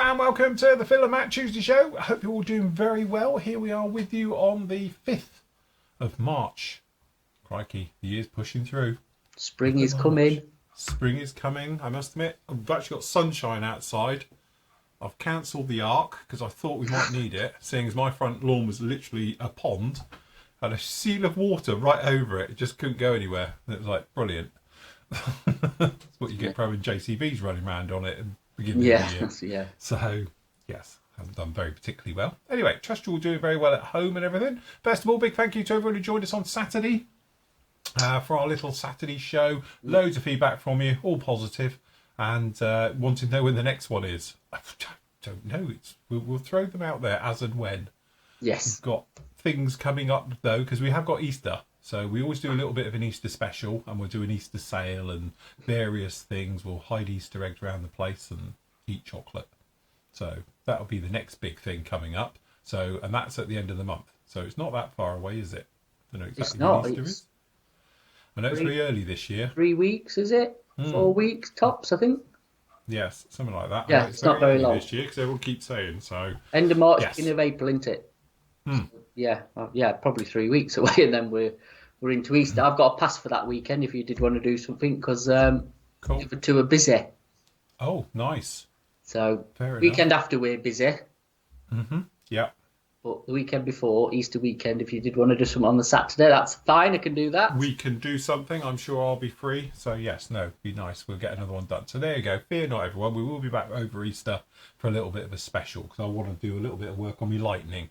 And welcome to the Phil and Matt Tuesday show. I hope you're all doing very well. Here we are with you on the 5th of March. Crikey, the year's pushing through. Spring is coming. Spring is coming, I must admit. I've actually got sunshine outside. I've cancelled the ark because I thought we might need it, seeing as my front lawn was literally a pond. Had a seal of water right over it. It just couldn't go anywhere. It was like, brilliant. That's what you get for having JCBs running around on it at the beginning of the year. Yeah. So, yes, hasn't done very particularly well. Anyway, trust you're all doing very well at home and everything. First of all, big thank you to everyone who joined us on Saturday for our little Saturday show. Loads of feedback from you, all positive, and wanting to know when the next one is. I don't know. We'll throw them out there as and when. Yes. We've got things coming up, though, because we have got Easter. So we always do a little bit of an Easter special, and we'll do an Easter sale and various things. We'll hide Easter eggs around the place and eat chocolate. So that'll be the next big thing coming up. So, and that's at the end of the month. So it's not that far away, is it? I don't know exactly when Easter is. I know it's very early this year. 3 weeks, is it? 4 weeks tops, I think. Yes, something like that. Yeah, it's not very long this year because everyone keeps saying so. End of March, yes. beginning of April, isn't it? Yeah, probably 3 weeks away, and then we're into Easter. I've got a pass for that weekend if you did want to do something, because the other two are busy. Oh, nice. So fair weekend enough. after we're busy. Yeah. But the weekend before, Easter weekend, if you did want to do something on the Saturday, that's fine. I can do that. We can do something. I'm sure I'll be free. So yes, no, be nice. We'll get another one done. So there you go. Fear not, everyone. We will be back over Easter for a little bit of a special because I want to do a little bit of work on my lightning.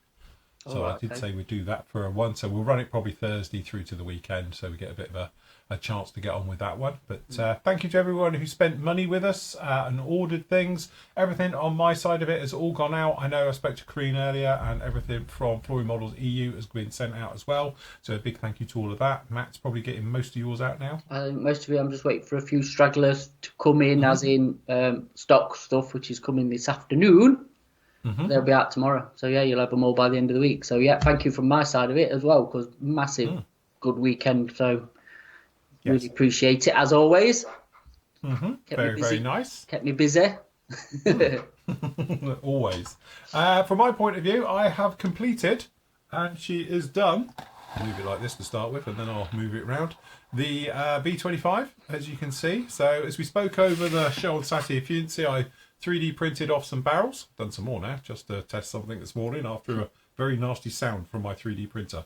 So I did say we'd do that for one. So we'll run it probably Thursday through to the weekend. So we get a bit of a chance to get on with that one. But thank you to everyone who spent money with us and ordered things. Everything on my side of it has all gone out. I know I spoke to Kareen earlier and everything from Flooring Models EU has been sent out as well. So a big thank you to all of that. Matt's probably getting most of yours out now. Most of it, I'm just waiting for a few stragglers to come in, as in stock stuff, which is coming this afternoon. They'll be out tomorrow. So, yeah, you'll have them all by the end of the week. So, yeah, thank you from my side of it as well, because massive good weekend. So, really appreciate it, as always. Very nice. Kept me busy. Always. From my point of view, I have completed, and she is done. I'll move it like this to start with, and then I'll move it around. The B25, as you can see. So, as we spoke over the show on Saturday, if you didn't see, I 3D printed off some barrels. Done some more now, just to test something this morning after a very nasty sound from my 3D printer.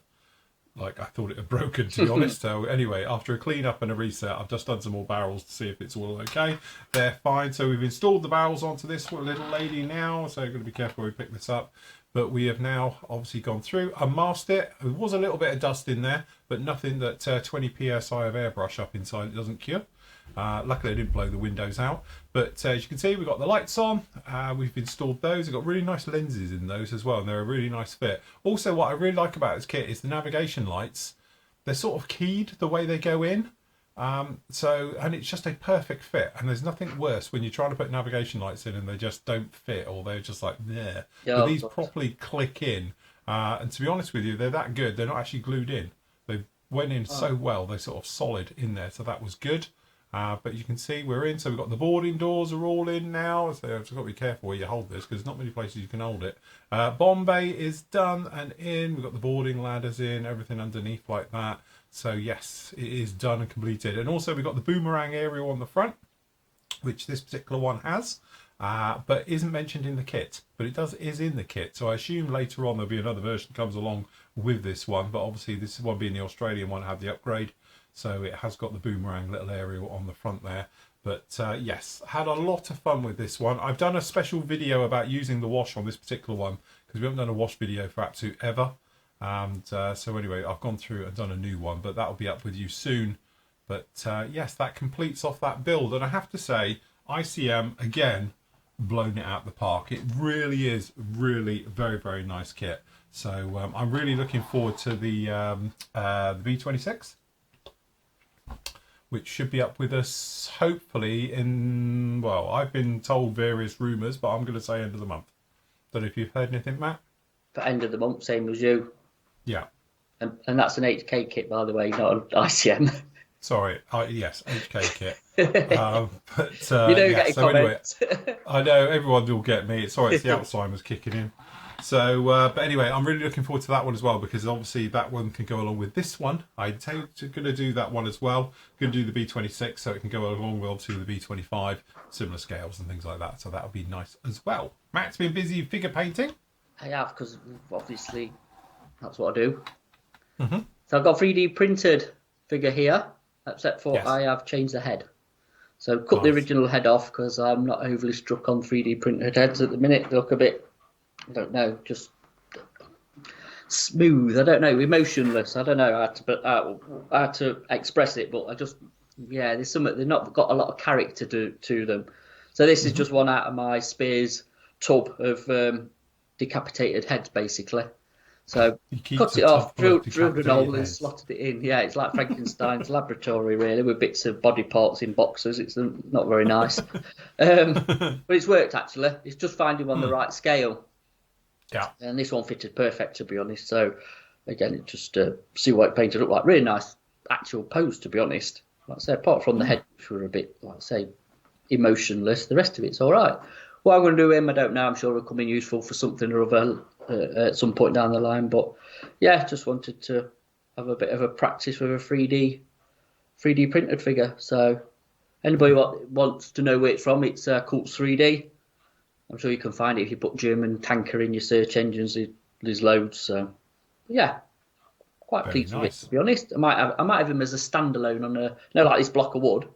Like, I thought it had broken, to be honest. So anyway, after a clean up and a reset, I've just done some more barrels to see if it's all okay. They're fine. So we've installed the barrels onto this little lady now. So you've got to be careful when we pick this up. But we have now obviously gone through, unmasked it. There was a little bit of dust in there, but nothing that 20 psi of airbrush up inside it doesn't cure. Luckily I didn't blow the windows out, but as you can see, we've got the lights on. We've installed those. We've got really nice lenses in those as well, and they're a really nice fit. Also, what I really like about this kit is the navigation lights. They're sort of keyed the way they go in, and it's just a perfect fit. And there's nothing worse when you're trying to put navigation lights in and they just don't fit, or they're just like there. But these properly click in, and to be honest with you, they're that good. They're not actually glued in. They went in so well. They're sort of solid in there, so that was good. But you can see we're in, so we've got the boarding doors are all in now, so I've got to be careful where you hold this because there's not many places you can hold it. Bombay is done and in, we've got the boarding ladders in, everything underneath like that. So yes, it is done and completed. And also we've got the boomerang aerial on the front, which this particular one has, but isn't mentioned in the kit, but it is in the kit. So I assume later on there'll be another version that comes along with this one, but obviously this one being the Australian one had the upgrade. So it has got the boomerang little aerial on the front there. But yes, had a lot of fun with this one. I've done a special video about using the wash on this particular one because we haven't done a wash video for absolute ever. And so anyway, I've gone through and done a new one, but that'll be up with you soon. But yes, that completes off that build. And I have to say, ICM, again, blown it out the park. It really is very, very nice kit. So I'm really looking forward to the B26. Which should be up with us hopefully in, well, I've been told various rumours, but I'm going to say end of the month. Don't know if you've heard anything, Matt? For end of the month, same as you. Yeah. And that's an 8K kit, by the way, not an ICM. Sorry. Yes, HK kit. But You know, yeah. getting So anyway, comments. I know everyone will get me. Sorry, it's the Alzheimer's kicking in. So, but anyway, I'm really looking forward to that one as well because obviously that one can go along with this one. I'm going to do that one as well. Going to do the B26 so it can go along well to the B25, similar scales and things like that. So that'll be nice as well. Matt's been busy figure painting. I have, because obviously that's what I do. Mm-hmm. So I've got 3D printed figure here, except for Yes. I have changed the head. So cut the original head off because I'm not overly struck on 3D printed heads at the minute. They look a bit, I don't know, just smooth. I don't know, emotionless. I don't know how to express it, but I just, yeah, there's something, they've not got a lot of character to them. So this is just one out of my Spears tub of decapitated heads, basically. So cut it off, drilled an hole and slotted it in. Yeah, it's like Frankenstein's laboratory, really, with bits of body parts in boxes. It's not very nice. But it's worked, actually. It's just finding one the right scale. Yeah. And this one fitted perfect, to be honest. So, again, it just see what it painted up like. Really nice actual pose, to be honest. Like I say, apart from the head, which were a bit, like I say, emotionless, the rest of it's all right. What I'm going to do with him, I don't know. I'm sure it'll come in useful for something or other at some point down the line. But yeah, just wanted to have a bit of a practice with a 3D printed figure. So anybody wants to know where it's from, it's Cults 3D. I'm sure you can find it if you put German tanker in your search engines. There's loads. So yeah, quite Very pleased with it, nice. to be honest. I might have him as a standalone on like this block of wood.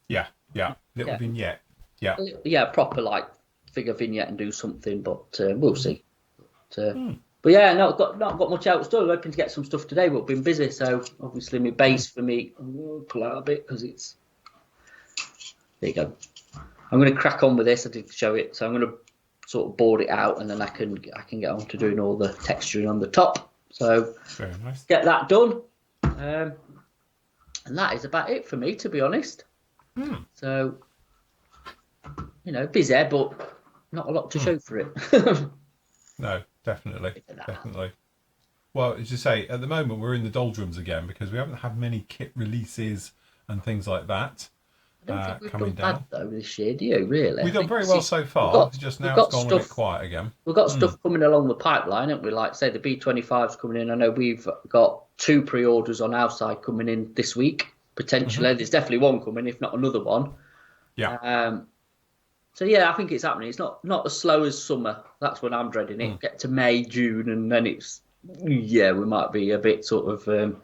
Yeah. Little vignette. Yeah. Yeah, proper like figure vignette and do something, but we'll see. But yeah, not got much else done. I'm hoping to get some stuff today, but been busy. So obviously my base for me, I'll pull out a bit because it's. There you go. I'm going to crack on with this. I did show it, so I'm going to sort of board it out, and then I can get on to doing all the texturing on the top. So Very nice. Get that done, and that is about it for me, to be honest. So busy, but not a lot to show for it. No, definitely. Well, as you say, at the moment we're in the doldrums again because we haven't had many kit releases and things like that. I don't think we've coming done down bad though this year, do you? Really? We've done very well so far. It's just now it's gone a bit quiet again. We've got stuff coming along the pipeline, haven't we? Like say the B25's coming in. I know we've got 2 pre-orders on our side coming in this week potentially. There's definitely one coming, if not another one. Yeah. So yeah, I think it's happening. It's not as slow as summer. That's when I'm dreading it. Get to May, June, and then we might be a bit sort of.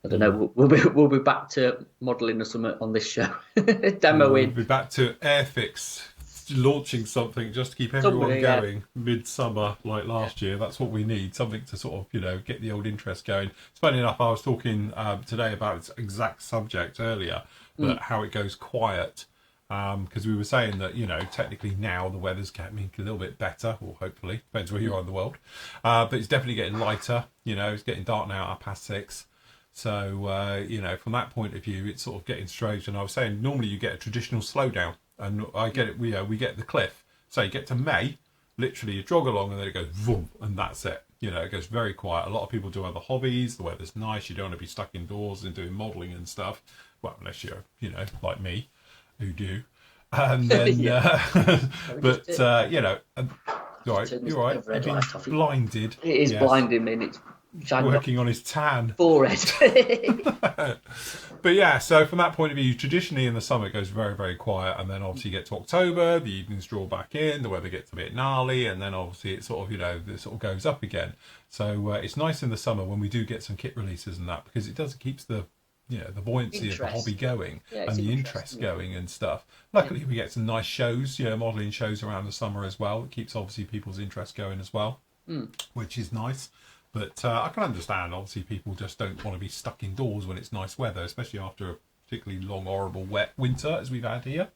I don't know. We'll be back to modelling or something on this show. Demoing. We'll be back to Airfix launching something just to keep everyone going midsummer like last year. That's what we need. Something to sort of get the old interest going. It's funny enough. I was talking today about its exact subject earlier, but how it goes quiet. Because we were saying that technically now the weather's getting a little bit better, or hopefully depends where you are in the world. But it's definitely getting lighter. It's getting dark now at 6:30. So, from that point of view, it's sort of getting strange. And I was saying, normally you get a traditional slowdown. And I get it, we get the cliff. So you get to May, literally you jog along and then it goes boom, and that's it. It goes very quiet. A lot of people do other hobbies. The weather's nice. You don't want to be stuck indoors and doing modelling and stuff. Well, unless you're, like me, who do. And then, but, you're right. You've been blinded. It is blinding me. And it's working on his tan forehead. But yeah, so from that point of view, traditionally in the summer it goes very, very quiet, and then obviously you get to October, the evenings draw back in, the weather gets a bit gnarly, and then obviously it sort of it sort of goes up again. So it's nice in the summer when we do get some kit releases and that, because it keeps the the buoyancy of the hobby going and the interest going and stuff. Luckily we get some nice shows, modelling shows around the summer as well. It keeps obviously people's interest going as well, which is nice. But I can understand, obviously, people just don't want to be stuck indoors when it's nice weather, especially after a particularly long, horrible, wet winter, as we've had here.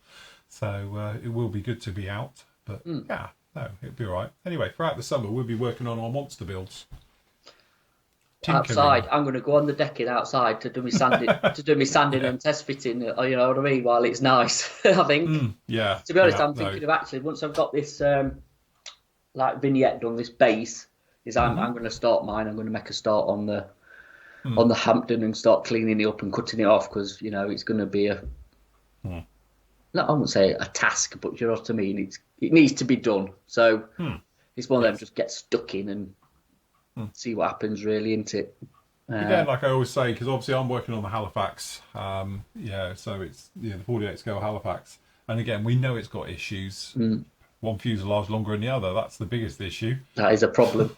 So it will be good to be out. But, it'll be all right. Anyway, throughout the summer, we'll be working on our monster builds. Outside, I'm going to go on the decking outside to do me sanding, and test fitting, you know what I mean, while it's nice, I think. To be honest, I'm thinking of actually, once I've got this vignette done, this base, I'm going to start mine. I'm going to make a start on the on the Hampton and start cleaning it up and cutting it off, because it's going to be a not, I wouldn't say a task, but you know what I mean. It needs to be done. So it's one of them, just get stuck in and see what happens, really, isn't it? Again, like I always say, because obviously I'm working on the Halifax, so it's the 48 scale Halifax, and again we know it's got issues. One fuselage longer than the other. That's the biggest issue. That is a problem.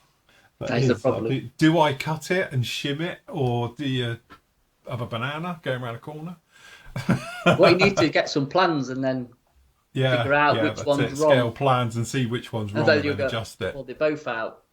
That is a problem. Do I cut it and shim it, or do you have a banana going around a corner? Well, you need to get some plans and then figure out which one's wrong. Scale plans and see which one's wrong and then adjust it. Well, they're both out.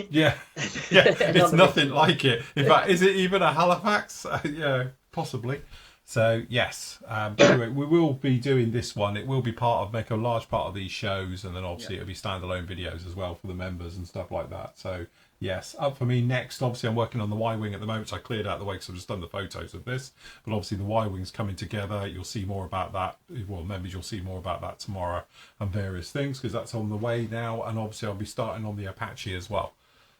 Yeah, it's nothing like it. In fact, is it even a Halifax? Yeah, possibly. So yes, anyway, we will be doing this one. It will be make a large part of these shows, and then obviously it'll be standalone videos as well for the members and stuff like that. So yes, up for me next. Obviously, I'm working on the Y-wing at the moment, so I cleared out the way because I've just done the photos of this. But obviously, the Y-wing's coming together. You'll see more about that. Well, members, you'll see more about that tomorrow and various things, because that's on the way now. And obviously, I'll be starting on the Apache as well.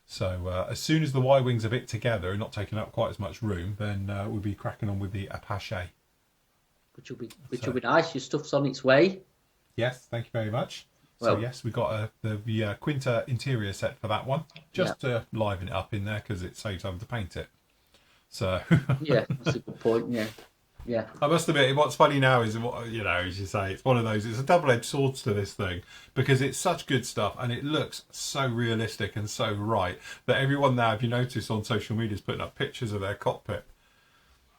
So as soon as the Y-wing's a bit together and not taking up quite as much room, then we'll be cracking on with the Apache. Which will be nice. Your stuff's on its way. Yes, thank you very much. Well, so yes, we got the Quinta interior set for that one, just to liven it up in there, because it saves having to paint it. So yeah, that's a good point. Yeah. I must admit, what's funny now is, as you say, it's one of those. It's a double-edged sword to this thing, because it's such good stuff and it looks so realistic and so right that everyone now, if you notice on social media, is putting up pictures of their cockpit.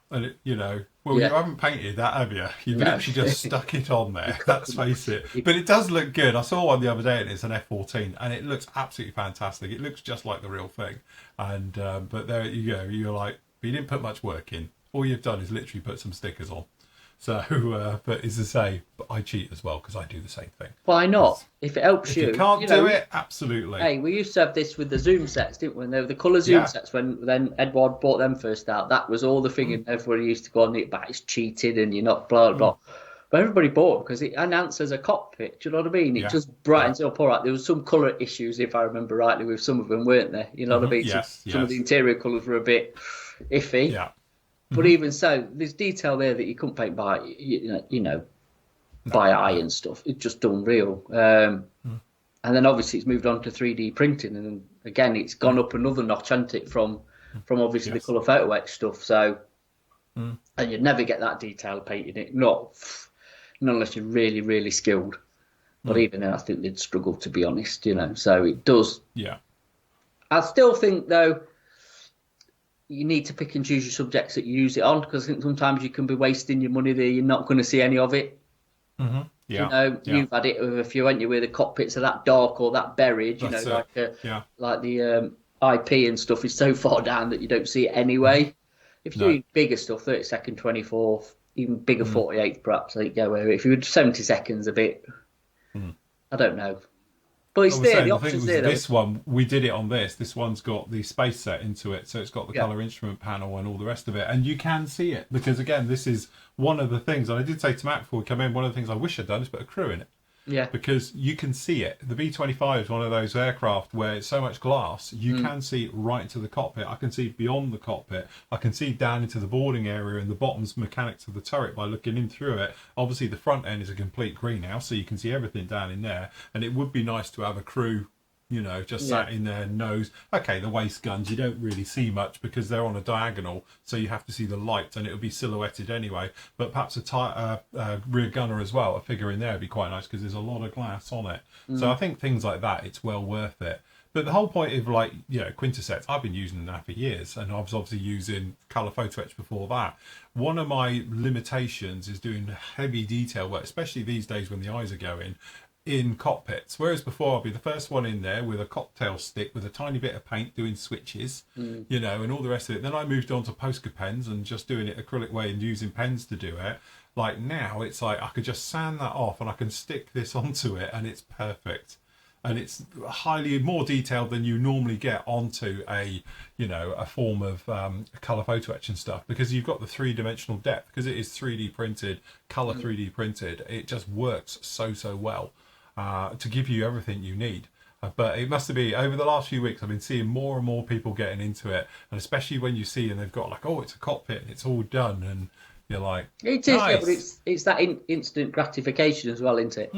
And you haven't painted that, have you? You've literally just stuck it on there. Let's face it. But it does look good. I saw one the other day, and it's an F-14, and it looks absolutely fantastic. It looks just like the real thing. And but there you go. You're like, but you didn't put much work in. All you've done is literally put some stickers on. So, but as I say, but I cheat as well, because I do the same thing. Why not? If it helps you. You can't do it, absolutely. Hey, we used to have this with the Zoom sets, didn't we? They were the colour Zoom sets when then Edward bought them first out. That was all the thing, and everybody used to go on it, but it's cheated and you're not blah, blah. But everybody bought it because it enhances a cockpit. Do you know what I mean? It just brightens it up. All right, there was some colour issues, if I remember rightly, with some of them, weren't there? You know what I mean? Yes, some of the interior colours were a bit iffy. Yeah. But even so, there's detail there that you couldn't paint by, by eye and stuff. It's just unreal. And then obviously it's moved on to 3D printing, and again it's gone up another notch, hasn't it? From obviously the colour photo etch stuff. So, and you'd never get that detail painting it, not unless you're really, really skilled. But even then, I think they'd struggle, to be honest. So it does. Yeah. I still think though, you need to pick and choose your subjects that you use it on, because I think sometimes you can be wasting your money there. You're not going to see any of it. Yeah. You've had it with a few, haven't you, where the cockpits are that dark or that buried, like the IP and stuff is so far down that you don't see it anyway. If you're doing bigger stuff, 32nd, 24th, even bigger 48th perhaps, I think go away. If you were 70 seconds a bit, I don't know. But it's there, the option's there. This one, we did it on this. This one's got the space set into it, so it's got the colour instrument panel and all the rest of it. And you can see it, because again, this is one of the things, and I did say to Matt before we come in, one of the things I wish I'd done is put a crew in it. Yeah. Because you can see it. The B-25 is one of those aircraft where it's so much glass, you can see right into the cockpit. I can see beyond the cockpit. I can see down into the boarding area and the bottom's mechanics of the turret by looking in through it. Obviously, the front end is a complete greenhouse, so you can see everything down in there. And it would be nice to have a crew, just sat in there, nose. Okay, the waist guns, you don't really see much because they're on a diagonal, so you have to see the light, and it'll be silhouetted anyway. But perhaps a rear gunner as well, a figure in there would be quite nice, because there's a lot of glass on it. So I think things like that, it's well worth it. But the whole point of Quinta sets, I've been using them now for years, and I was obviously using colour photo etch before that. One of my limitations is doing heavy detail work, especially these days when the eyes are going, in cockpits, whereas before I'd be the first one in there with a cocktail stick with a tiny bit of paint doing switches, and all the rest of it. Then I moved on to poster pens and just doing it acrylic way and using pens to do it. Like now it's like I could just sand that off and I can stick this onto it and it's perfect. And it's highly more detailed than you normally get onto a form of colour photo etch and stuff, because you've got the three-dimensional depth, because it is 3D printed, colour 3D printed. It just works so well. To give you everything you need. But it must be over the last few weeks, I've been seeing more and more people getting into it, and especially when you see and they've got like, oh, it's a cockpit and it's all done, and you're like, It is, yeah, but nice. it's that instant gratification as well, isn't it?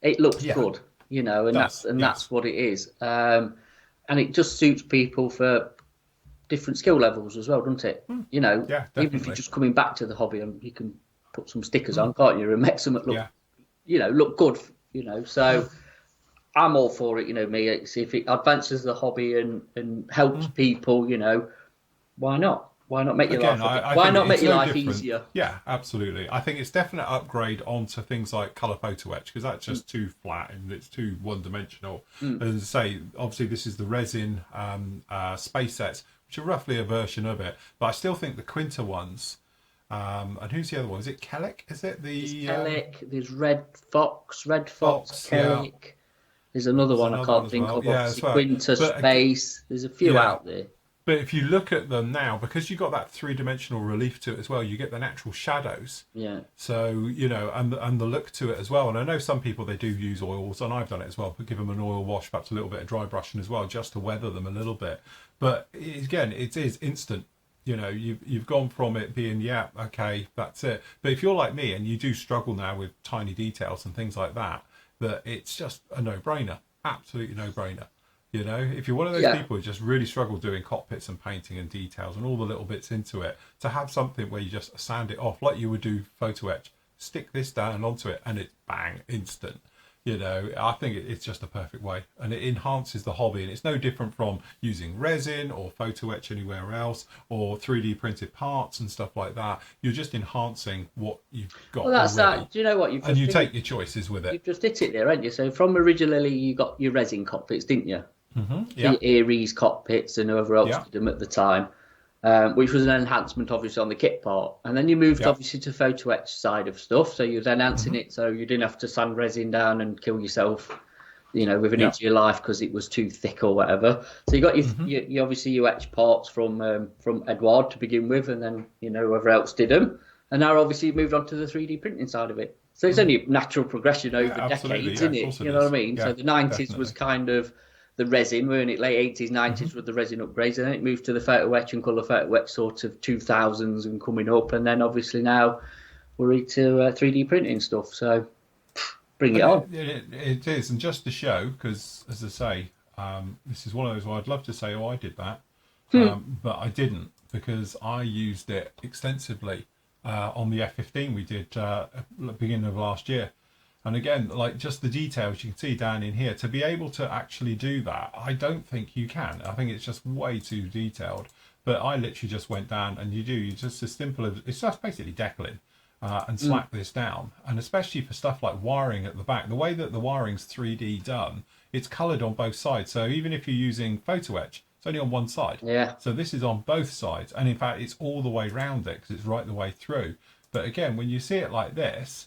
It looks Yeah, good, you know, and does. Yes. that's what it is. And it just suits people for different skill levels as well, doesn't it? You know, Yeah, even if you're definitely. just coming back to the hobby, and you can put some stickers on, can't you, and make some look, Yeah. you know, look good, you know. So I'm all for it, you know. Me, it's, if it advances the hobby and helps people, you know, why not? Why not make your Again, life a bit? I Why think not make it's your no life different. easier? Yeah, absolutely. I think it's definite upgrade onto things like color photo etch, because that's just too flat and it's too one dimensional. As I say, obviously this is the resin space sets, which are roughly a version of it. But I still think the Quinta ones. And who's the other one? Is it Kellic? Is it There's the Kellic, there's Red Fox, Fox? Yeah, Kellic. There's another there's one I another one can't as think well. of. Yeah, Obviously, as well. Quinta But again, Space. There's a few yeah. out there. But if you look at them now, because you've got that three-dimensional relief to it as well, you get the natural shadows. Yeah. So, you know, and the look to it as well. And I know some people, they do use oils, and I've done it as well, but give them an oil wash, perhaps a little bit of dry brushing as well, just to weather them a little bit. But again, it is instant. You know, you've gone from it being, yeah, okay, that's it. But if you're like me and you do struggle now with tiny details and things like that, that it's just a no-brainer. Absolutely no-brainer. You know, if you're one of those Yeah. people who just really struggle doing cockpits and painting and details and all the little bits into it, to have something where you just sand it off like you would do photo etch, stick this down onto it, and it's bang, instant. You know, I think it's just a perfect way, and it enhances the hobby. And it's no different from using resin or photo etch anywhere else, or 3D printed parts and stuff like that. You're just enhancing what you've got Well, that's already, that. Do you know what and you take your choices with it. you've just hit it there, haven't you? So from originally you got your resin cockpits, didn't you? Yeah, The Aries cockpits and whoever else yeah, did them at the time, which was an enhancement obviously on the kit part. And then you moved yeah. obviously to photo etch side of stuff, so you're enhancing it so you didn't have to sand resin down and kill yourself, you know, with an Yeah. inch of your life because it was too thick or whatever. So you got your obviously you etch parts from Edward to begin with, and then you know whoever else did them, and now obviously you moved on to the 3D printing side of it. So it's only a natural progression over Absolutely. decades, Yeah, isn't of it? course it You know what I is. mean? So Yeah, the 90s was definitely. kind of the resin, weren't it? Late 80s, 90s with the resin upgrades, and then it moved to the photo etch and colour photo etch sort of 2000s and coming up, and then obviously now we're into 3D printing stuff. So bring it And on. it is, and just to show, because as I say, this is one of those where I'd love to say, oh, I did that, but I didn't, because I used it extensively on the F-15 we did at the beginning of last year. And again, like just the details you can see down in here, to be able to actually do that, I don't think you can. I think it's just way too detailed. But I literally just went down, and you just as simple as, it's just basically decaling. And slack this down, and especially for stuff like wiring at the back, the way that the wiring's 3D done, it's coloured on both sides. So even if you're using photo etch, it's only on one side. Yeah. So this is on both sides, and in fact it's all the way round it because it's right the way through. But again, when you see it like this,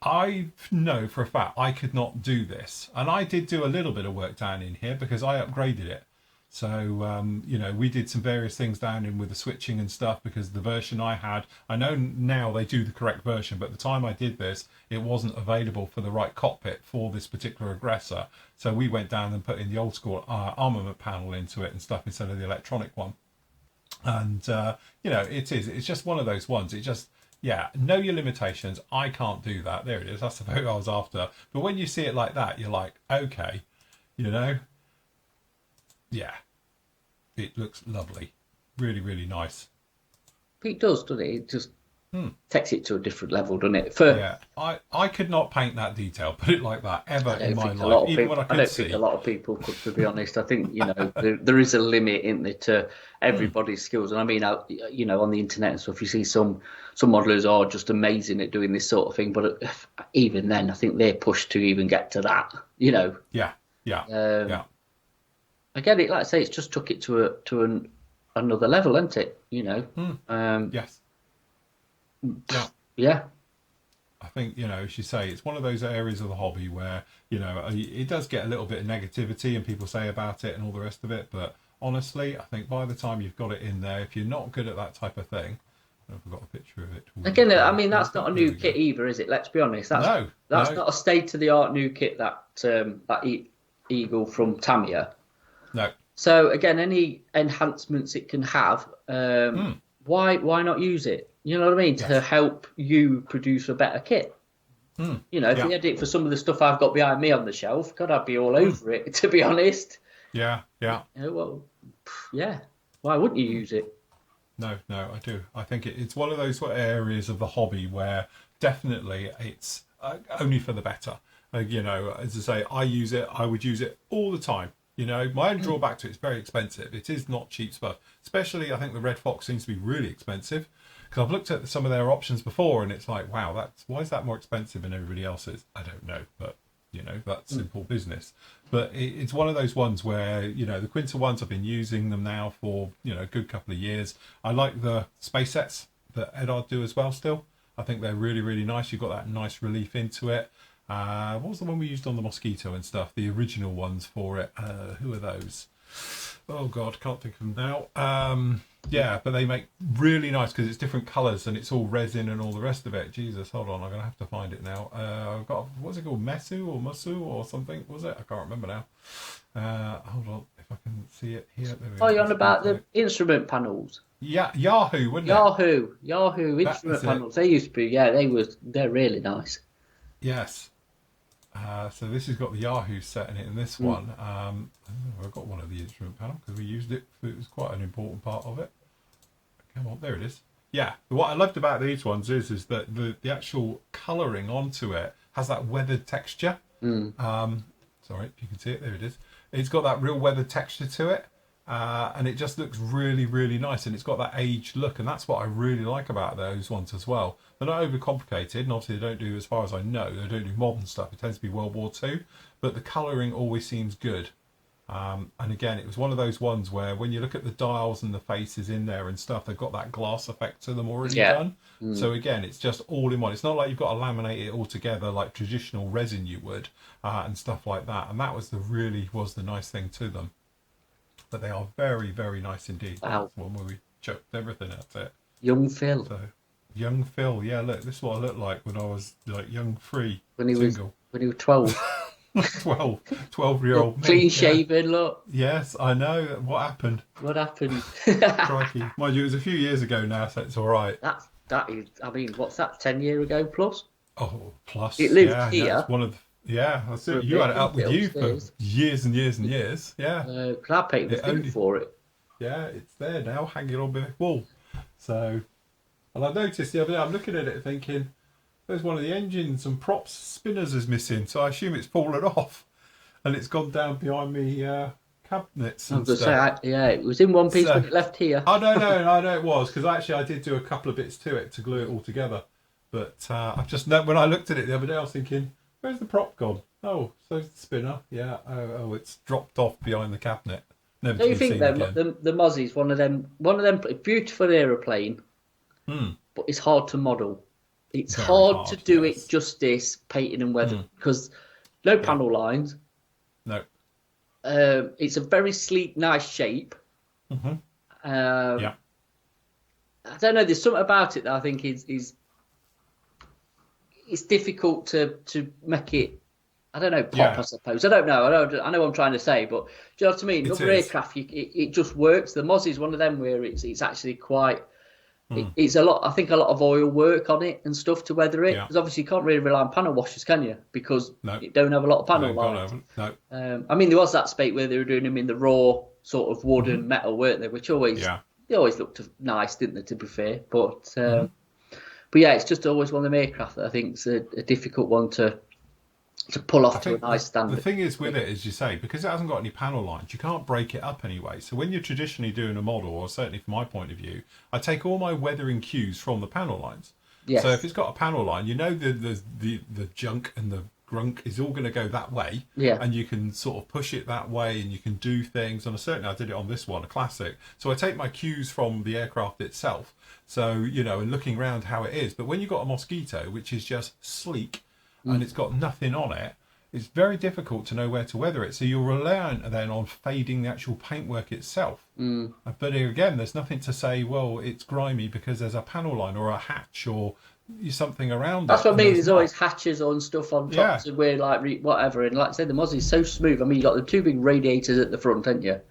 I know for a fact I could not do this, and I did do a little bit of work down in here because I upgraded it. So you know, we did some various things down in with the switching and stuff, because the version I had, I know now they do the correct version, but the time I did this, it wasn't available for the right cockpit for this particular aggressor. So we went down and put in the old school armament panel into it and stuff instead of the electronic one. And you know, it's just one of those ones. It just, yeah, know your limitations. I can't do that. There it is. That's the photo I was after. But when you see it like that, you're like, okay, you know, yeah, it looks lovely. Really, really nice. It does, doesn't it? It just takes it to a different level, doesn't it? For Yeah, I could not paint that detail, put it like that, ever I in don't my think a life, lot of even when people. I I could don't think a see. lot of people could, to be honest. I think you know there is a limit in there to everybody's skills, and I mean, you know, on the internet and stuff, you see some modelers are just amazing at doing this sort of thing, but even then, I think they're pushed to even get to that. You know, Yeah, yeah, um, yeah. I get it. Like I say, it's just took it to another level, isn't it? You know, Yes. Yeah. yeah. I think, you know, as you say, it's one of those areas of the hobby where, you know, it does get a little bit of negativity and people say about it and all the rest of it. But honestly, I think by the time you've got it in there, if you're not good at that type of thing, I've got a picture of it. Again, I mean, that's not a There new we go. kit either, is it? Let's be honest. No, That's no. not a state of the art new kit that Eagle from Tamiya. No. So again, any enhancements it can have, why not use it? You know what I mean? To Yes. help you produce a better kit. You know, if Yeah. we had it for some of the stuff I've got behind me on the shelf, God, I'd be all over it, to be honest. Yeah. Yeah. You know, well, yeah. Why wouldn't you use it? No, I do. I think it's one of those sort of areas of the hobby where definitely it's only for the better. You know, as I say, I use it. I would use it all the time. You know, my own drawback to it's very expensive. It is not cheap stuff. Especially, I think the Red Fox seems to be really expensive because I've looked at some of their options before, and it's like, wow, why is that more expensive than everybody else's? I don't know, but you know, that's simple business. But it's one of those ones where, you know, the Quinta ones, I've been using them now for, you know, a good couple of years. I like the space sets that Edard do as well still. I think they're really, really nice. You've got that nice relief into it. What was the one we used on the Mosquito and stuff? The original ones for it. Who are those? Oh, God, can't think of them now. Yeah, but they make really nice because it's different colours and it's all resin and all the rest of it. Jesus, hold on, I'm going to have to find it now. I've got, what's it called? Musu or something, was it? I can't remember now. Hold on, if I can see it here. There we go. You're on about the instrument panels. Yeah, Yahoo, wouldn't it? Yahoo instrument panels. They used to be, they're really nice. Yes. So this has got the Yahoo set in it in this one. I've got one of the instrument panel because we used it. It was quite an important part of it. Come on, there it is. Yeah, what I loved about these ones is that the actual colouring onto it has that weathered texture. Sorry, if you can see it, there it is. It's got that real weathered texture to it. And it just looks really, really nice, and it's got that aged look, and that's what I really like about those ones as well. They're not overcomplicated, and obviously they don't do, as far as I know, they don't do modern stuff. It tends to be World War II, but the colouring always seems good. And again, it was one of those ones where when you look at the dials and the faces in there and stuff, they've got that glass effect to them already done. So again, it's just all in one. It's not like you've got to laminate it all together like traditional resin you would, and stuff like that. And that was the nice thing to them. But they are very, very nice indeed. Wow. That's one where we chucked everything at it. Young Phil. So, young Phil, yeah, look, this is what I looked like when I was like young, free, when he single. When he was 12. 12-year-old clean shaven, look. Yes, I know. What happened? What happened? Crikey. Mind you, it was a few years ago now, so it's all right. That is, I mean, what's that, 10 years ago plus? Oh, plus. It lived here. Yeah, it's one of the, that's it. You had it up with you for years and years and years. Yeah. Because I paid the thing for it. Yeah, it's there now, hanging on my wall. So, and I noticed the other day, I'm looking at it thinking, there's one of the engines and props spinners is missing, so I assume it's fallen off, and it's gone down behind me cabinets and stuff. It was in one piece when it left here. I know it was, because I did do a couple of bits to it to glue it all together. But I've just, when I looked at it the other day, I was thinking, where's the prop gone? Oh, so it's the spinner. Yeah. Oh, it's dropped off behind the cabinet. Never Do you think the Mozzie's one of them beautiful aeroplane, but it's hard to model. It's very hard to do it justice, painting and weather, because no panel lines. No. It's a very sleek, nice shape. I don't know. There's something about it that I think is it's difficult to make it. I don't know, pop. I suppose. I don't know. I know what I'm trying to say, but do you know what I mean? Other aircraft, it just works. The Moz is one of them where it's actually quite. It's a lot. I think a lot of oil work on it and stuff to weather it. Because obviously you can't really rely on panel washers, can you? Because you don't have a lot of panel lines. No. I mean, there was that spate where they were doing them in the raw sort of wood and metal, weren't they? Which they always looked nice, didn't they? To be fair, but yeah, it's just always one of them aircraft that I think is a difficult one to pull off to a nice standard. The thing is with it, as you say, because it hasn't got any panel lines, you can't break it up anyway. So when you're traditionally doing a model, or certainly from my point of view, I take all my weathering cues from the panel lines. Yes. So if it's got a panel line, you know the junk and the grunk is all going to go that way. Yeah. And you can sort of push it that way, and you can do things. And certainly I did it on this one, a classic. So I take my cues from the aircraft itself. So, and looking around how it is. But when you've got a Mosquito, which is just sleek, and it's got nothing on it, it's very difficult to know where to weather it. So you're reliant then on fading the actual paintwork itself. But again, there's nothing to say, well, it's grimy because there's a panel line or a hatch or something around That's it. what I And mean. there's There's not. always hatches on stuff on top, Yeah. so we're like whatever. And like I said, the Mozzie's so smooth. I mean, you got the two big radiators at the front, haven't you?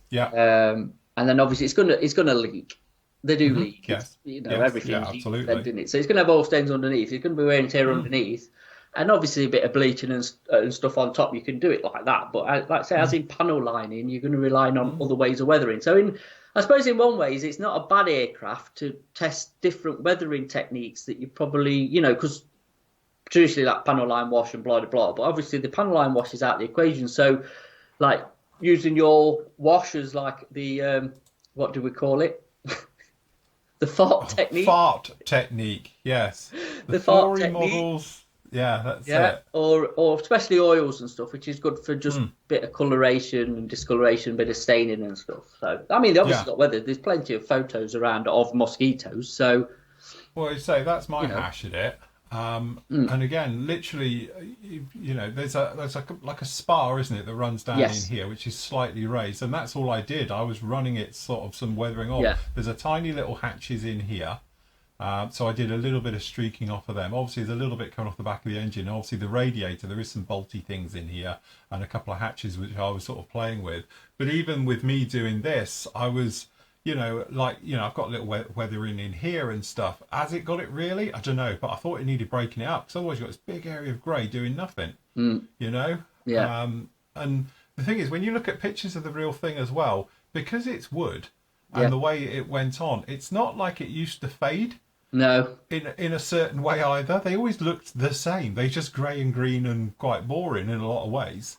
Yeah. And then obviously it's gonna leak. They do leak. It's Yes. Yes. Yeah. everything's heat Absolutely. in it, so it's gonna have oil stains underneath. It's gonna be wear and tear underneath, and obviously a bit of bleaching and stuff on top. You can do it like that, but like I say, as in panel lining, you're going to rely on other ways of weathering. So I suppose in one ways, it's not a bad aircraft to test different weathering techniques that you probably because traditionally like panel line wash and blah blah blah. But obviously the panel line wash is out of the equation. So like using your washers like the what do we call it? The fart technique. Fart technique. Yes. The The fart Flory technique. models. Yeah, that's Yeah, it. or especially oils and stuff, which is good for just bit of coloration and discoloration, bit of staining and stuff. So I mean, they obviously got weather. There's plenty of photos around of mosquitoes. So Well, you say that's my hash at it. And again, literally, there's like a spar, isn't it, that runs down in here, which is slightly raised, and that's all I did. I was running it sort of some weathering off. Yeah. There's a tiny little hatches in here, so I did a little bit of streaking off of them. Obviously, there's a little bit coming off the back of the engine. Obviously, the radiator, there is some bolty things in here, and a couple of hatches which I was sort of playing with. But even with me doing this, I was. I've got a little weathering in here and stuff. Has it got it really? I don't know, but I thought it needed breaking it up because otherwise you've got this big area of grey doing nothing. Yeah. And the thing is, when you look at pictures of the real thing as well, because it's wood and the way it went on, it's not like it used to fade. no, In a certain way either. They always looked the same. They just grey and green and quite boring in a lot of ways.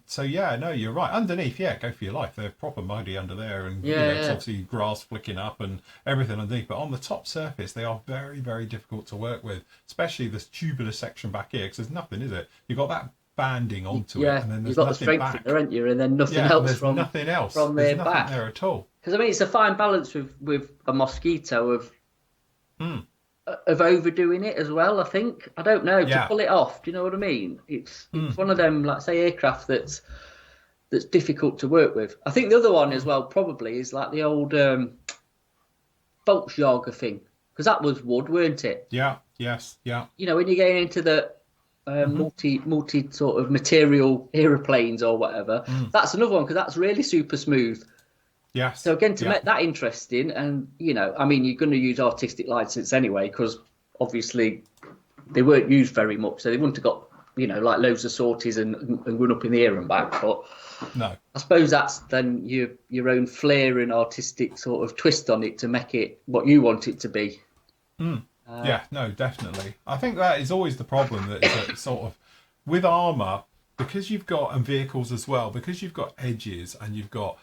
So yeah, no, you're right. Underneath, go for your life. They're proper muddy under there, and it's obviously grass flicking up and everything underneath. But on the top surface, they are very, very difficult to work with, especially this tubular section back here, because there's nothing, is it? You've got that banding onto it, and then there's you've got the nothing strength back. in there, haven't you? And then nothing Yeah, else there's from nothing else from there's their nothing back. there at all. Because I mean, it's a fine balance with a mosquito of overdoing it as well. I think I don't know to pull it off. Do you know what I mean? It's one of them, like say, aircraft that's difficult to work with. I think the other one as well probably is like the old Volkswagen thing, because that was wood, weren't it? Yeah. Yes. Yeah. When you're getting into the multi sort of material aeroplanes or whatever, that's another one because that's really super smooth. Yes. So again, to make that interesting, and I mean, you're going to use artistic license anyway, because obviously they weren't used very much, so they wouldn't have got like loads of sorties and run up in the air and back. But No. I suppose that's then your own flair and artistic sort of twist on it to make it what you want it to be. Yeah, no, definitely. I think that is always the problem, that is that sort of with armour, because you've got, and vehicles as well, because you've got edges and you've got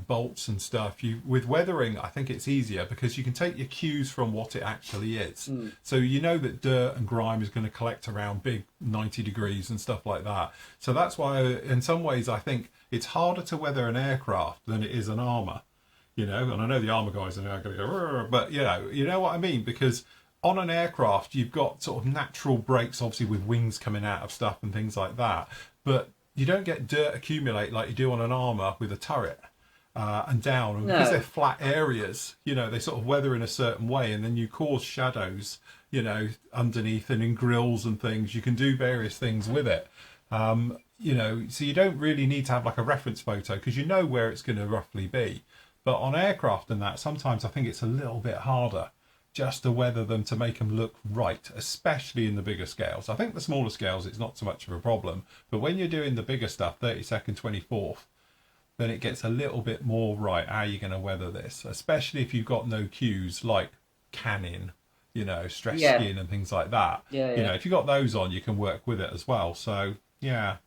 bolts and stuff, with weathering I think it's easier because you can take your cues from what it actually is. So that dirt and grime is going to collect around big 90 degrees and stuff like that. So that's why in some ways I think it's harder to weather an aircraft than it is an armour. And I know the armour guys are now going to go, "Rrr," but you know what I mean, because on an aircraft you've got sort of natural breaks, obviously with wings coming out of stuff and things like that, but you don't get dirt accumulate like you do on an armour with a turret. And down, and because they're flat areas, they sort of weather in a certain way, and then you cause shadows, underneath and in grills and things. You can do various things with it, so you don't really need to have like a reference photo because you know where it's going to roughly be. But on aircraft and that, sometimes I think it's a little bit harder just to weather them to make them look right, especially in the bigger scales. I think the smaller scales, it's not so much of a problem, but when you're doing the bigger stuff, 32nd, 24th, then it gets a little bit more right. How are you going to weather this? Especially if you've got no cues like canning, stretch skin and things like that. If you've got those on, you can work with it as well. So, yeah.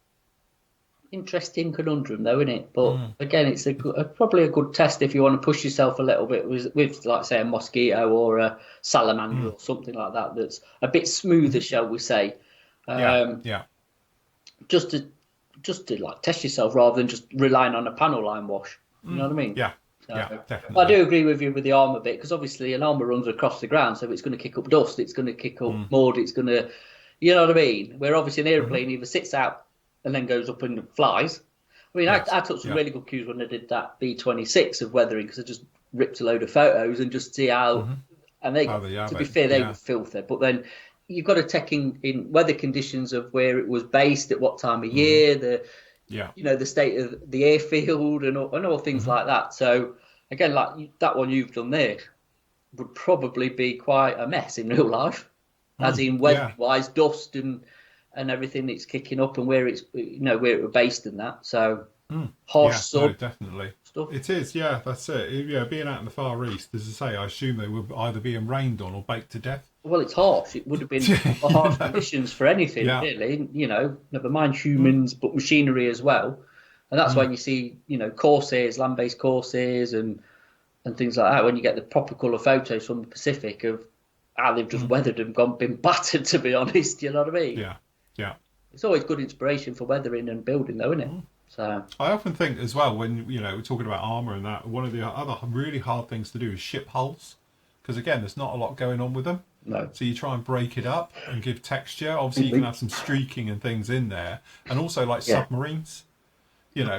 Interesting conundrum, though, isn't it? But again, it's probably a good test if you want to push yourself a little bit with like, say, a Mosquito or a Salamander or something like that that's a bit smoother, shall we say. Just to like test yourself rather than just relying on a panel line wash. You know what I mean? Yeah, definitely. But I do agree with you with the armour bit, because obviously an armour runs across the ground, so it's going to kick up dust, it's going to kick up mud, it's going to, you know what I mean? Where obviously an aeroplane either sits out and then goes up and flies. I mean, I took some really good cues when I did that B-26 of weathering, because I just ripped a load of photos and just see how And they, how they have to be it. fair, they Yeah. were filthy. But then you've got to take in weather conditions of where it was based, at what time of year, Yeah. the state of the airfield, and all things like that. So again, like that one you've done there would probably be quite a mess in real life, as in Yeah. weather-wise, dust and everything that's kicking up, and where it's where it was based and that. So harsh Yeah, no, sun definitely. stuff. It is, yeah, that's it. Yeah, being out in the Far East, as I say, I assume they were either being rained on or baked to death. Well, it's harsh. It would have been You harsh know? conditions for anything, Yeah. really. Never mind humans, but machinery as well. And that's when you see, Corsairs, land-based Corsairs, and things like that. When you get the proper colour photos from the Pacific of how they've just weathered and been battered. To be honest, you know what I mean? Yeah. Yeah. It's always good inspiration for weathering and building, though, isn't it? So I often think as well, when, we're talking about armour and that, one of the other really hard things to do is ship hulls. Because again, there's not a lot going on with them. no, So you try and break it up and give texture. Obviously, you can have some streaking and things in there. And also like Yeah. submarines.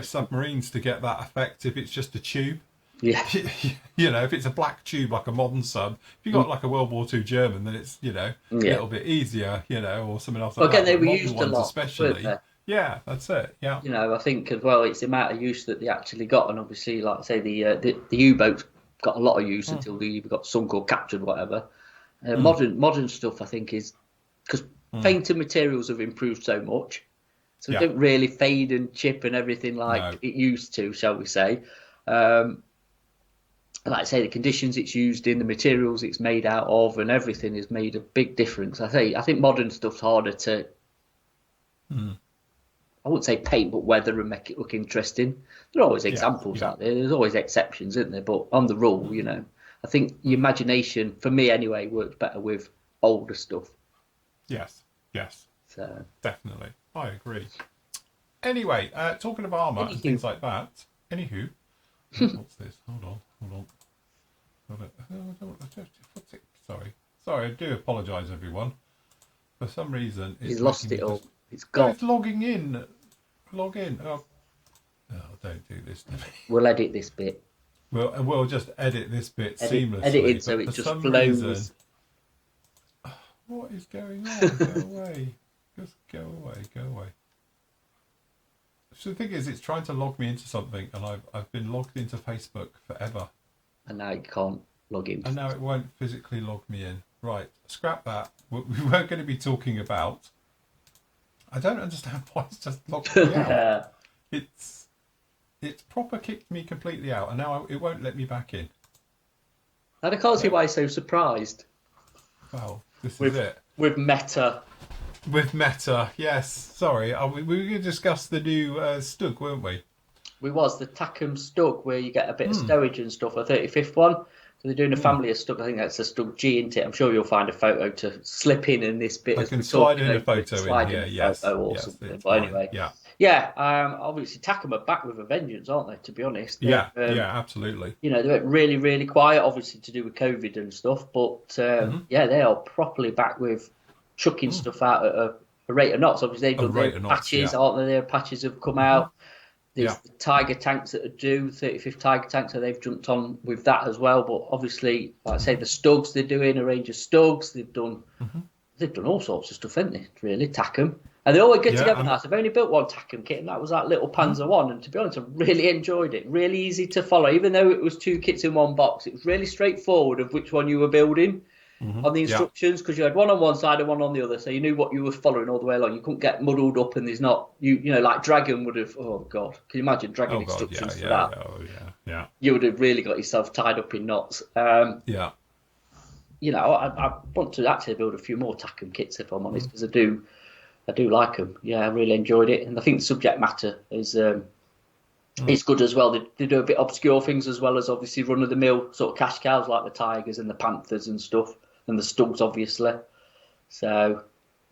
Submarines to get that effect if it's just a tube. yeah, If it's a black tube like a modern sub, if you got like a World War II German, then it's, a little bit easier, or something else like Well, again, that. they But were modern used a ones lot, especially. weren't they? Yeah, that's it. Yeah. I think as well, it's the amount of use that they actually got, and obviously, like I say, the U-boats got a lot of use until they either got sunk or captured, whatever. Modern stuff, I think, is because paint and materials have improved so much, so Yeah. they don't really fade and chip and everything like No. it used to, shall we say? Like I say, the conditions it's used in, the materials it's made out of, and everything has made a big difference. I think modern stuff's harder to. I wouldn't say paint, but weather and make it look interesting. There are always examples out there. There's always exceptions, isn't there? But on the rule, I think the imagination, for me anyway, works better with older stuff. Yes. So Definitely. I agree. Anyway, talking of armour and Anywho. things like that. Anywho. What's this? Hold on. Got it. What's it? Sorry, I do apologise, everyone. For some reason, it's he's lost making it me all. just- It's No, gone. it's logging in. Log in. Oh, don't do this to me. We'll edit this bit. We'll just edit this bit seamlessly. Edit it so but it for just some flows. reason, what is going on? Go away. Just go away. So the thing is, it's trying to log me into something, and I've been logged into Facebook forever, And now you can't log in. and now it won't physically log me in. Right, scrap that. We weren't going to be talking about. I don't understand why it's just logged me out. It's proper kicked me completely out, and now it won't let me back in. And I can't see why he's so surprised Well, this with is it. with Meta. With Meta, yes. Sorry, we were going to discuss the new stug, weren't we? We was the Tackom stug, where you get a bit of stowage and stuff. A 35th one. So they're doing a family of stug. I think that's a stug G, isn't it? I'm sure you'll find a photo to slip in this bit. I as can we slide talk, in a photo slide in here, a yes. photo or Yes, something. it's But fine. anyway, Yeah. obviously Tackom are back with a vengeance, aren't they? To be honest, Yeah, absolutely. They went really, really quiet, obviously to do with COVID and stuff. But they are properly back with chucking stuff out at a rate of knots. Obviously, they've done rate their of knots, patches, yeah. aren't they? Their patches have come out. There's Yeah. the Tiger tanks that are due, 35th Tiger tank, so they've jumped on with that as well. But obviously, like I say, the stugs, they're doing a range of stugs. They've done all sorts of stuff, haven't they? Really, Tackom. And they always get together nice. I've only built one Tackom kit, and that was that little Panzer one. And to be honest, I really enjoyed it. Really easy to follow, even though it was two kits in one box. It was really straightforward of which one you were building on the instructions, because you had one on one side and one on the other, so you knew what you were following all the way along. You couldn't get muddled up, and there's not like Dragon would have. Oh God, can you imagine Dragon instructions for that? Yeah. You would have really got yourself tied up in knots. Yeah. I want to actually build a few more Tackom kits, if I'm honest, because I do like them. Yeah, I really enjoyed it, and I think the subject matter is good as well. They do a bit obscure things as well as obviously run of the mill sort of cash cows like the Tigers and the Panthers and stuff, and the Stugs obviously. So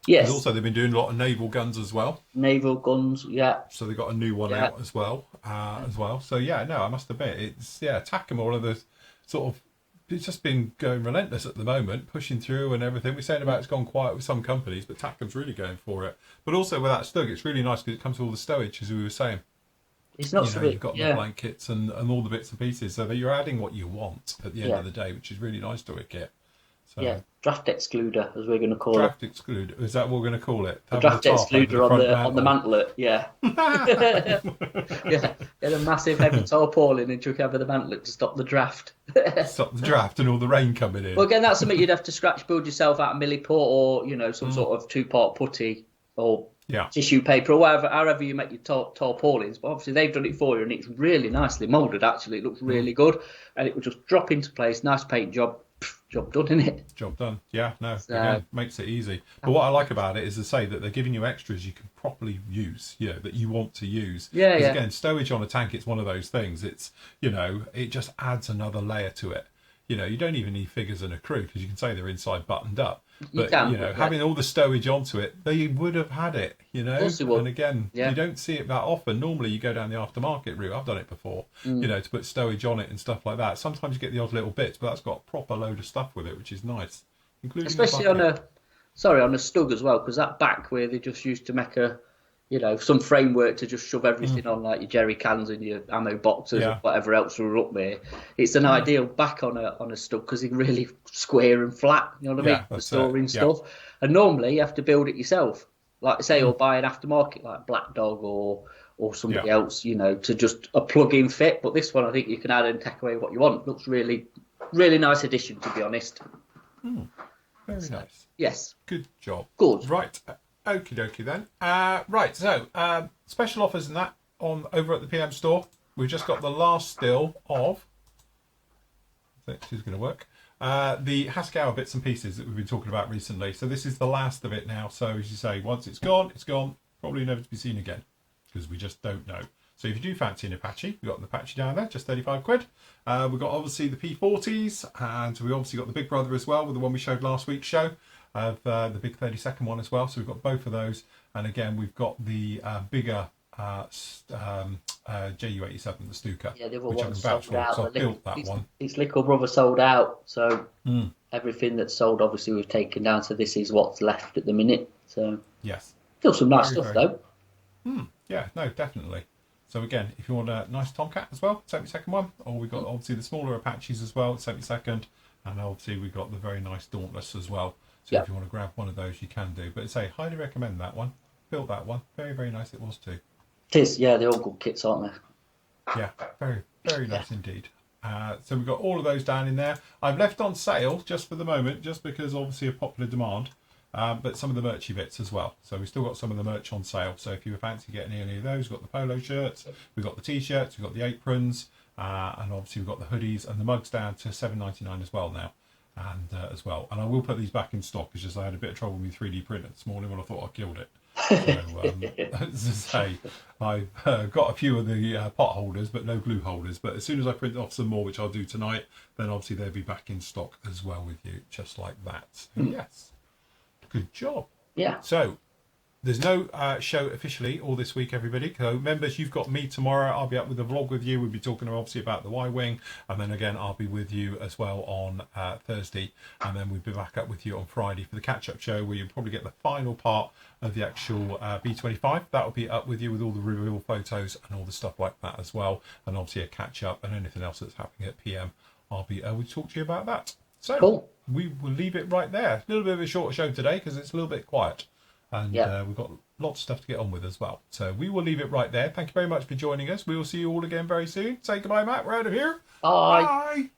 yes, And also they've been doing a lot of naval guns as well. naval guns, yeah. So they got a new one out as well. So I must admit, it's Tackom, one of the sort of, it's just been going relentless at the moment, pushing through and everything. We're saying about it's gone quiet with some companies, but Tackom's really going for it. But also with that stug, it's really nice because it comes with all the stowage, as we were saying. It's not You've got the blankets and all the bits and pieces, so that you're adding what you want at the end of the day, which is really nice to a kit. So Yeah, draft excluder, as we're going to call it. draft excluder, is that what we're going to call it? The Having draft the top over excluder the front on the mantlet, yeah. Yeah, get a massive heavy tarpaulin and chuck over the mantlet to stop the draft. Stop the draft and all the rain coming in. Well, again, that's something you'd have to scratch build yourself out of milliput or, some sort of two-part putty or Yeah. tissue paper or whatever, however you make your tarpaulins. But obviously they've done it for you and it's really nicely moulded, actually. It looks really good. And it will just drop into place. Nice paint job. Job done, innit? Job done. Yeah, no, again, makes it easy. But what I like about it is to say that they're giving you extras you can properly use, that you want to use. Yeah, Because yeah. again, stowage on a tank, it's one of those things. It's, it just adds another layer to it. You don't even need figures and a crew because you can say they're inside buttoned up. But, having all the stowage onto it, they would have had it, course they would. And again, Yeah. you don't see it that often. Normally you go down the aftermarket route. I've done it before, to put stowage on it and stuff like that. Sometimes you get the odd little bits, but that's got a proper load of stuff with it, which is nice. Including Especially on a stug as well, because that back where they just used to make some framework to just shove everything on, like your jerry cans and your ammo boxes and whatever else were up there. It's an ideal back on a stug because it's really square and flat, you know what I mean, for storing stuff. And normally you have to build it yourself, like I say, or buy an aftermarket like Black Dog or somebody else, to just a plug-in fit. But this one, I think you can add and take away what you want. Looks really, really nice addition, to be honest. Very nice. Yes. Good job. Good. Right. Okie dokie then. Right. So special offers and that over at the PM store. We've just got the last still of. I think this is going to work. The Haskell bits and pieces that we've been talking about recently. So this is the last of it now. So as you say, once it's gone, it's gone. Probably never to be seen again because we just don't know. So if you do fancy an Apache, we've got an Apache down there, just 35 quid. We've got obviously the P40s, and we obviously got the Big Brother as well, with the one we showed last week's show, of the big 32nd one as well. So we've got both of those. And again, we've got the bigger JU87, the Stuka, yeah, the other which I can one's vouch sold for, out. so I built that one. It's Little Brother sold out, so everything that's sold, obviously, we've taken down. So this is what's left at the minute. So yes, still some nice stuff though. Yeah, no, definitely. So again, if you want a nice Tomcat as well, 72nd one, or we've got obviously the smaller Apaches as well, 72nd, and obviously we've got the very nice Dauntless as well. So if you want to grab one of those, you can do. But say, highly recommend that one. Built that one. Very, very nice it was too. It is, yeah, they're all good kits, aren't they? Yeah, very, very nice indeed. So we've got all of those down in there. I've left on sale just for the moment, just because obviously of popular demand. But some of the merchy bits as well. So we've still got some of the merch on sale. So if you fancy getting any of those, we've got the polo shirts, we've got the t-shirts, we've got the aprons, and obviously we've got the hoodies and the mugs down to $7.99 as well now. And as well, and I will put these back in stock. It's just I had a bit of trouble with 3D printer this morning when I thought I killed it. So as I say, I've got a few of the pot holders, but no glue holders. But as soon as I print off some more, which I'll do tonight, then obviously they'll be back in stock as well with you, just like that. So, yes, good job. Yeah. So there's no show officially all this week, everybody. So members, you've got me tomorrow. I'll be up with a vlog with you. We'll be talking obviously about the Y-Wing. And then again, I'll be with you as well on Thursday. And then we'll be back up with you on Friday for the catch-up show, where you'll probably get the final part of the actual B25. That'll be up with you with all the reveal photos and all the stuff like that as well. And obviously a catch-up and anything else that's happening at PM. I'll be able to talk to you about that. So cool. We will leave it right there. A little bit of a shorter show today because it's a little bit quiet. And we've got lots of stuff to get on with as well. So we will leave it right there. Thank you very much for joining us. We will see you all again very soon. Say goodbye, Matt. We're out of here. Bye. Bye.